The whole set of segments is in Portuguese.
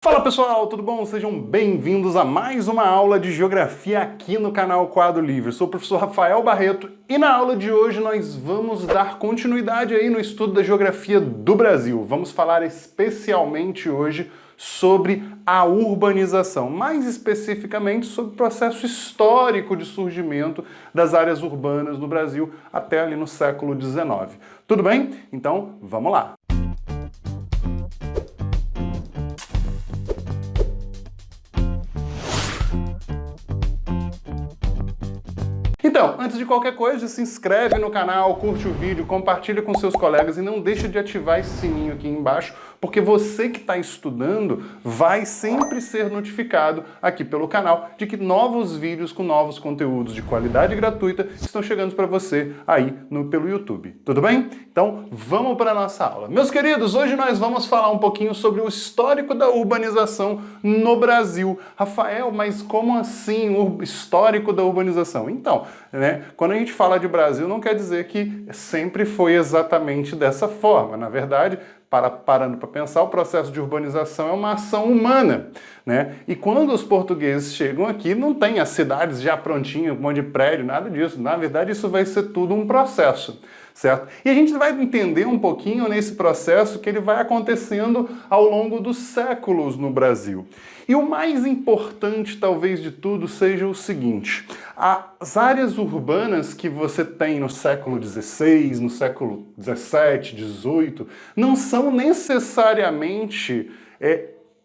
Fala pessoal, tudo bom? Sejam bem-vindos a mais uma aula de Geografia aqui no canal Quadro Livre. Eu sou o professor Rafael Barreto e na aula de hoje nós vamos dar continuidade aí no estudo da Geografia do Brasil. Vamos falar especialmente hoje sobre a urbanização, mais especificamente sobre o processo histórico de surgimento das áreas urbanas no Brasil até ali no século XIX. Tudo bem? Então, vamos lá! Então, antes de qualquer coisa, se inscreve no canal, curte o vídeo, compartilha com seus colegas e não deixa de ativar esse sininho aqui embaixo, porque você que está estudando vai sempre ser notificado aqui pelo canal de que novos vídeos com novos conteúdos de qualidade gratuita estão chegando para você aí pelo YouTube. Tudo bem? Então, vamos para a nossa aula. Meus queridos, hoje nós vamos falar um pouquinho sobre o histórico da urbanização no Brasil. Rafael, mas como assim o histórico da urbanização? Então, quando a gente fala de Brasil, não quer dizer que sempre foi exatamente dessa forma. Na verdade, parando para pensar, o processo de urbanização é uma ação humana, né? E quando os portugueses chegam aqui, não tem as cidades já prontinhas, um monte de prédio, nada disso. Na verdade, isso vai ser tudo um processo, certo? E a gente vai entender um pouquinho nesse processo que ele vai acontecendo ao longo dos séculos no Brasil. E o mais importante, talvez, de tudo seja o seguinte: as áreas urbanas que você tem no século XVI, no século XVII, XVIII, não são necessariamente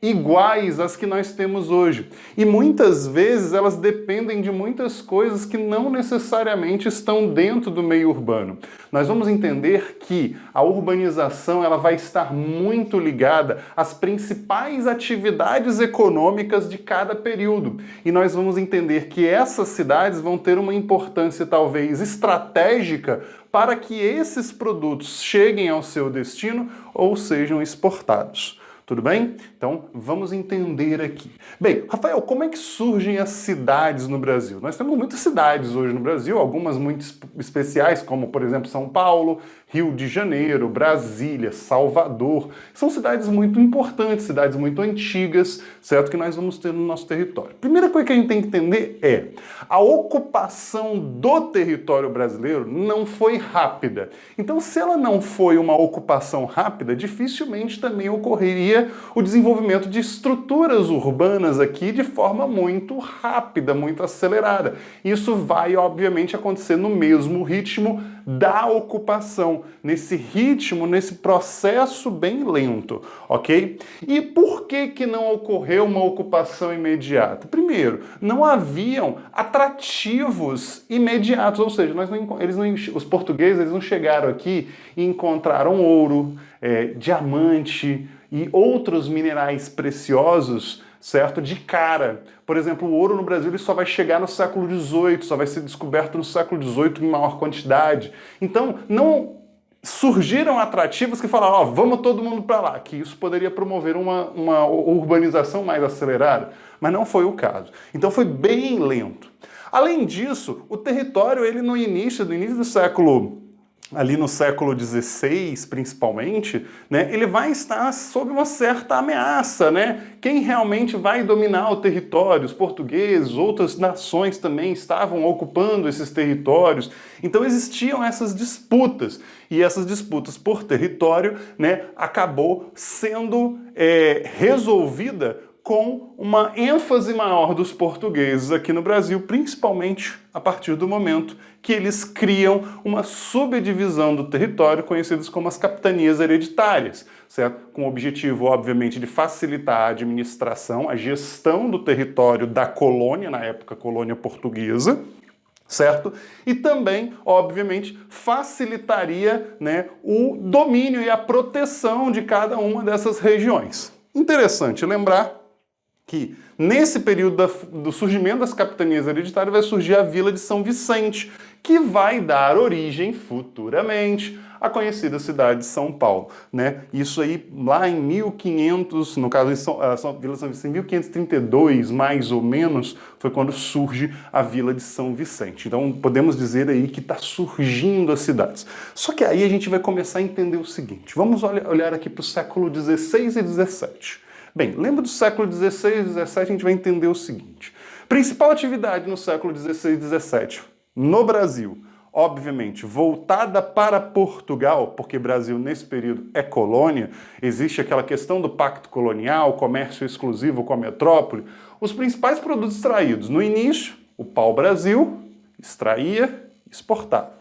iguais às que nós temos hoje. E muitas vezes elas dependem de muitas coisas que não necessariamente estão dentro do meio urbano. Nós vamos entender que a urbanização ela vai estar muito ligada às principais atividades econômicas de cada período. E nós vamos entender que essas cidades vão ter uma importância talvez estratégica para que esses produtos cheguem ao seu destino ou sejam exportados. Tudo bem? Então, vamos entender aqui. Bem, Rafael, como é que surgem as cidades no Brasil? Nós temos muitas cidades hoje no Brasil, algumas muito especiais, como, por exemplo, São Paulo, Rio de Janeiro, Brasília, Salvador. São cidades muito importantes, cidades muito antigas, certo? Que nós vamos ter no nosso território. Primeira coisa que a gente tem que entender é a ocupação do território brasileiro não foi rápida. Então, se ela não foi uma ocupação rápida, dificilmente também ocorreria o desenvolvimento de estruturas urbanas aqui de forma muito rápida, muito acelerada. Isso vai, obviamente, acontecer no mesmo ritmo da ocupação, nesse ritmo, nesse processo bem lento, ok? E por que não ocorreu uma ocupação imediata? Primeiro, não haviam atrativos imediatos, ou seja, os portugueses não chegaram aqui e encontraram ouro, diamante e outros minerais preciosos, certo? De cara. Por exemplo, o ouro no Brasil ele só vai chegar no século XVIII, só vai ser descoberto no século XVIII em maior quantidade. Então, não surgiram atrativos que falaram, vamos todo mundo para lá, que isso poderia promover uma urbanização mais acelerada, mas não foi o caso. Então foi bem lento. Além disso, o território, ele no início do século ali no século XVI, principalmente, ele vai estar sob uma certa ameaça, Quem realmente vai dominar o território? Os portugueses, outras nações também estavam ocupando esses territórios. Então existiam essas disputas. E essas disputas por território, acabou sendo resolvida com uma ênfase maior dos portugueses aqui no Brasil, principalmente a partir do momento que eles criam uma subdivisão do território conhecidas como as capitanias hereditárias, certo? Com o objetivo, obviamente, de facilitar a administração, a gestão do território da colônia, na época colônia portuguesa, certo? E também, obviamente, facilitaria o domínio e a proteção de cada uma dessas regiões. Interessante lembrar que nesse período do surgimento das capitanias hereditárias vai surgir a Vila de São Vicente, que vai dar origem futuramente à conhecida cidade de São Paulo, Isso aí lá em 1500, no caso Vila de São Vicente, em 1532, mais ou menos, foi quando surge a Vila de São Vicente. Então podemos dizer aí que está surgindo as cidades. Só que aí a gente vai começar a entender o seguinte, vamos olhar aqui para o século XVI e XVII. Bem, lembra do século XVI e XVII, a gente vai entender o seguinte. Principal atividade no século XVI e XVII, no Brasil, obviamente, voltada para Portugal, porque Brasil nesse período é colônia, existe aquela questão do pacto colonial, comércio exclusivo com a metrópole. Os principais produtos extraídos, no início, o pau-brasil extraía e exportava.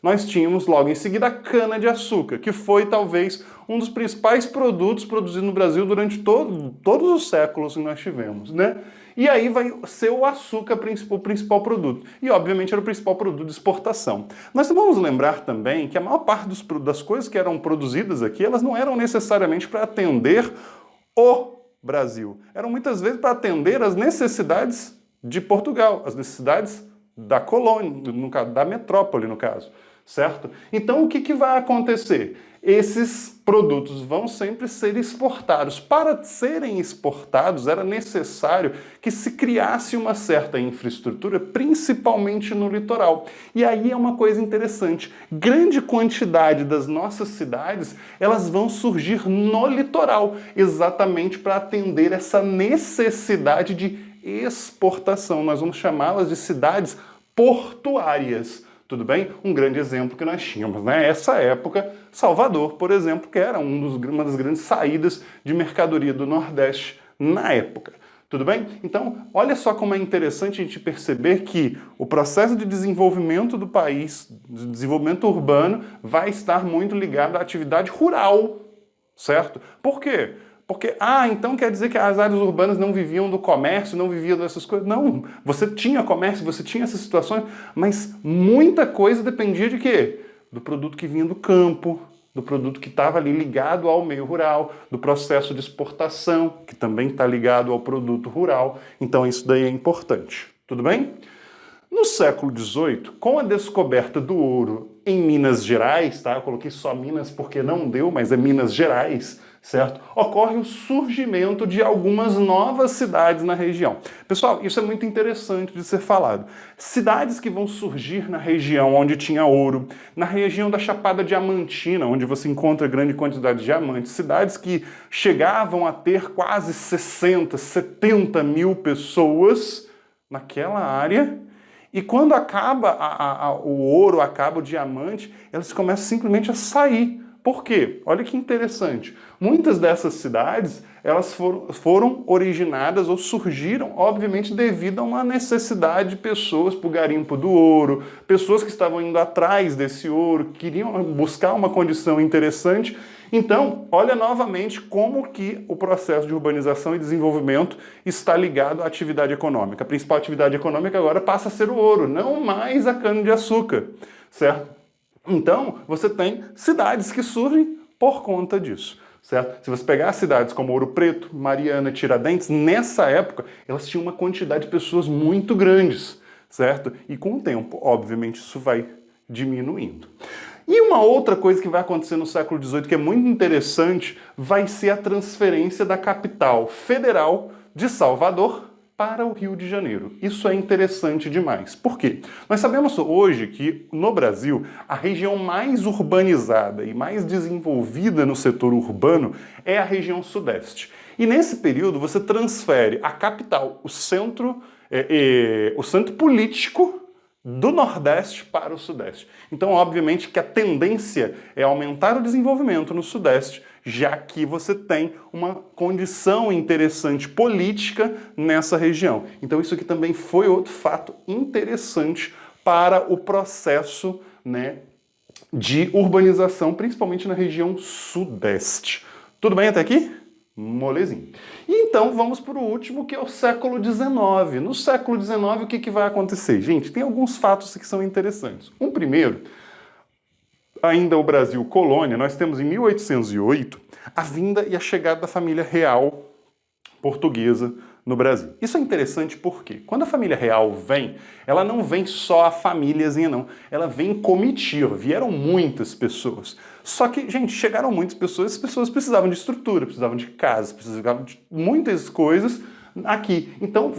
Nós tínhamos logo em seguida a cana-de-açúcar, que foi talvez um dos principais produtos produzidos no Brasil durante todos os séculos que nós tivemos, né? E aí vai ser o açúcar o principal produto. E, obviamente, era o principal produto de exportação. Nós vamos lembrar também que a maior parte das coisas que eram produzidas aqui, elas não eram necessariamente para atender o Brasil. Eram muitas vezes para atender as necessidades de Portugal, as necessidades da colônia, no caso, da metrópole, no caso. Certo? Então, o que vai acontecer? Esses produtos vão sempre ser exportados. Para serem exportados, era necessário que se criasse uma certa infraestrutura, principalmente no litoral. E aí é uma coisa interessante. Grande quantidade das nossas cidades, elas vão surgir no litoral, exatamente para atender essa necessidade de exportação. Nós vamos chamá-las de cidades portuárias. Tudo bem? Um grande exemplo que nós tínhamos nessa época, Salvador, por exemplo, que era uma das grandes saídas de mercadoria do Nordeste na época. Tudo bem? Então, olha só como é interessante a gente perceber que o processo de desenvolvimento do país, de desenvolvimento urbano, vai estar muito ligado à atividade rural, certo? Por quê? Porque, então quer dizer que as áreas urbanas não viviam do comércio, não viviam dessas coisas. Não, você tinha comércio, você tinha essas situações, mas muita coisa dependia de quê? Do produto que vinha do campo, do produto que estava ali ligado ao meio rural, do processo de exportação, que também está ligado ao produto rural. Então isso daí é importante. Tudo bem? No século XVIII, com a descoberta do ouro em Minas Gerais, tá? Eu coloquei só Minas porque não deu, mas é Minas Gerais, certo? Ocorre o surgimento de algumas novas cidades na região. Pessoal, isso é muito interessante de ser falado. Cidades que vão surgir na região onde tinha ouro, na região da Chapada Diamantina, onde você encontra grande quantidade de diamantes, cidades que chegavam a ter quase 60, 70 mil pessoas naquela área. E quando acaba o ouro, acaba o diamante, elas começam simplesmente a sair. Por quê? Olha que interessante. Muitas dessas cidades, elas foram originadas ou surgiram, obviamente, devido a uma necessidade de pessoas para o garimpo do ouro, pessoas que estavam indo atrás desse ouro, queriam buscar uma condição interessante. Então, olha novamente como que o processo de urbanização e desenvolvimento está ligado à atividade econômica. A principal atividade econômica agora passa a ser o ouro, não mais a cana-de-açúcar, certo? Então, você tem cidades que surgem por conta disso, certo? Se você pegar cidades como Ouro Preto, Mariana, Tiradentes, nessa época, elas tinham uma quantidade de pessoas muito grandes, certo? E com o tempo, obviamente, isso vai diminuindo. E uma outra coisa que vai acontecer no século XVIII, que é muito interessante, vai ser a transferência da capital federal de Salvador para o Rio de Janeiro. Isso é interessante demais. Por quê? Nós sabemos hoje que, no Brasil, a região mais urbanizada e mais desenvolvida no setor urbano é a região sudeste. E nesse período você transfere a capital, o centro político do Nordeste para o Sudeste. Então, obviamente, que a tendência é aumentar o desenvolvimento no Sudeste, já que você tem uma condição interessante política nessa região. Então, isso aqui também foi outro fato interessante para o processo, de urbanização, principalmente na região Sudeste. Tudo bem até aqui? Molezinho. E então vamos para o último, que é o século XIX. No século XIX, o que vai acontecer? Gente, tem alguns fatos que são interessantes. Um primeiro, ainda o Brasil colônia, nós temos em 1808 a vinda e a chegada da família real portuguesa no Brasil. Isso é interessante porque quando a família real vem, ela não vem só a famíliazinha não, ela vem em comitiva, vieram muitas pessoas. Só que, gente, chegaram muitas pessoas, as pessoas precisavam de estrutura, precisavam de casa, precisavam de muitas coisas aqui. Então,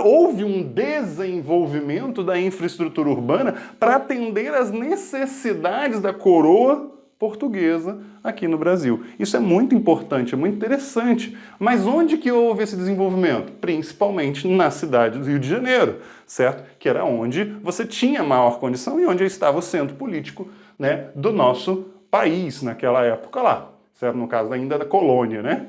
houve um desenvolvimento da infraestrutura urbana para atender às necessidades da coroa portuguesa aqui no Brasil. Isso é muito importante, é muito interessante. Mas onde que houve esse desenvolvimento? Principalmente na cidade do Rio de Janeiro, certo? Que era onde você tinha maior condição e onde estava o centro político, né, do nosso país naquela época lá, certo? No caso ainda da colônia, né?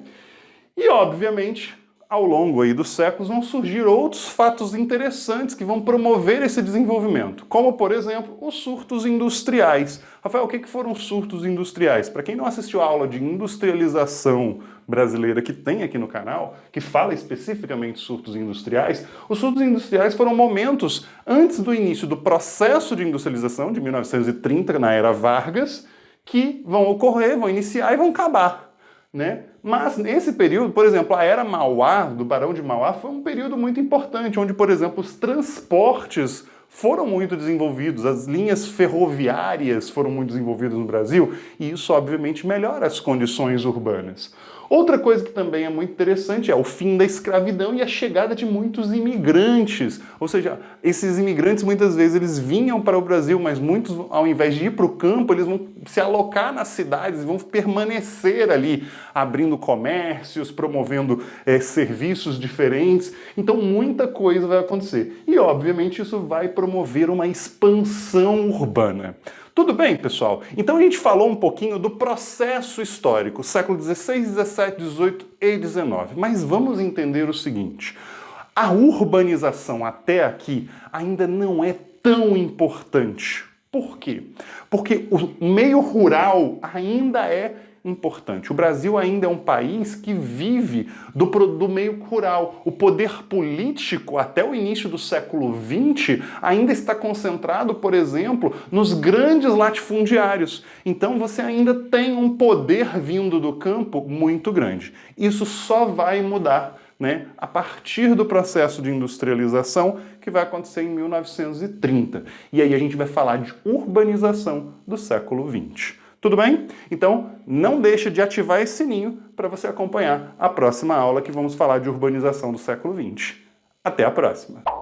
E, obviamente, ao longo aí dos séculos vão surgir outros fatos interessantes que vão promover esse desenvolvimento, como, por exemplo, os surtos industriais. Rafael, o que foram os surtos industriais? Para quem não assistiu a aula de industrialização brasileira que tem aqui no canal, que fala especificamente de surtos industriais, os surtos industriais foram momentos antes do início do processo de industrialização de 1930, na era Vargas, que vão ocorrer, vão iniciar e vão acabar, né? Mas nesse período, por exemplo, a era Mauá, do Barão de Mauá, foi um período muito importante, onde, por exemplo, os transportes foram muito desenvolvidos, as linhas ferroviárias foram muito desenvolvidas no Brasil, e isso, obviamente, melhora as condições urbanas. Outra coisa que também é muito interessante é o fim da escravidão e a chegada de muitos imigrantes. Ou seja, esses imigrantes muitas vezes eles vinham para o Brasil, mas muitos, ao invés de ir para o campo, eles vão se alocar nas cidades, vão permanecer ali, abrindo comércios, promovendo serviços diferentes. Então muita coisa vai acontecer. E, obviamente, isso vai promover uma expansão urbana. Tudo bem, pessoal? Então a gente falou um pouquinho do processo histórico, século XVI, XVII, XVIII e XIX. Mas vamos entender o seguinte: a urbanização até aqui ainda não é tão importante. Por quê? Porque o meio rural ainda é importante. O Brasil ainda é um país que vive do meio rural. O poder político, até o início do século XX, ainda está concentrado, por exemplo, nos grandes latifundiários. Então você ainda tem um poder vindo do campo muito grande. Isso só vai mudar, né, a partir do processo de industrialização que vai acontecer em 1930. E aí a gente vai falar de urbanização do século XX. Tudo bem? Então, não deixa de ativar esse sininho para você acompanhar a próxima aula que vamos falar de urbanização do século XX. Até a próxima!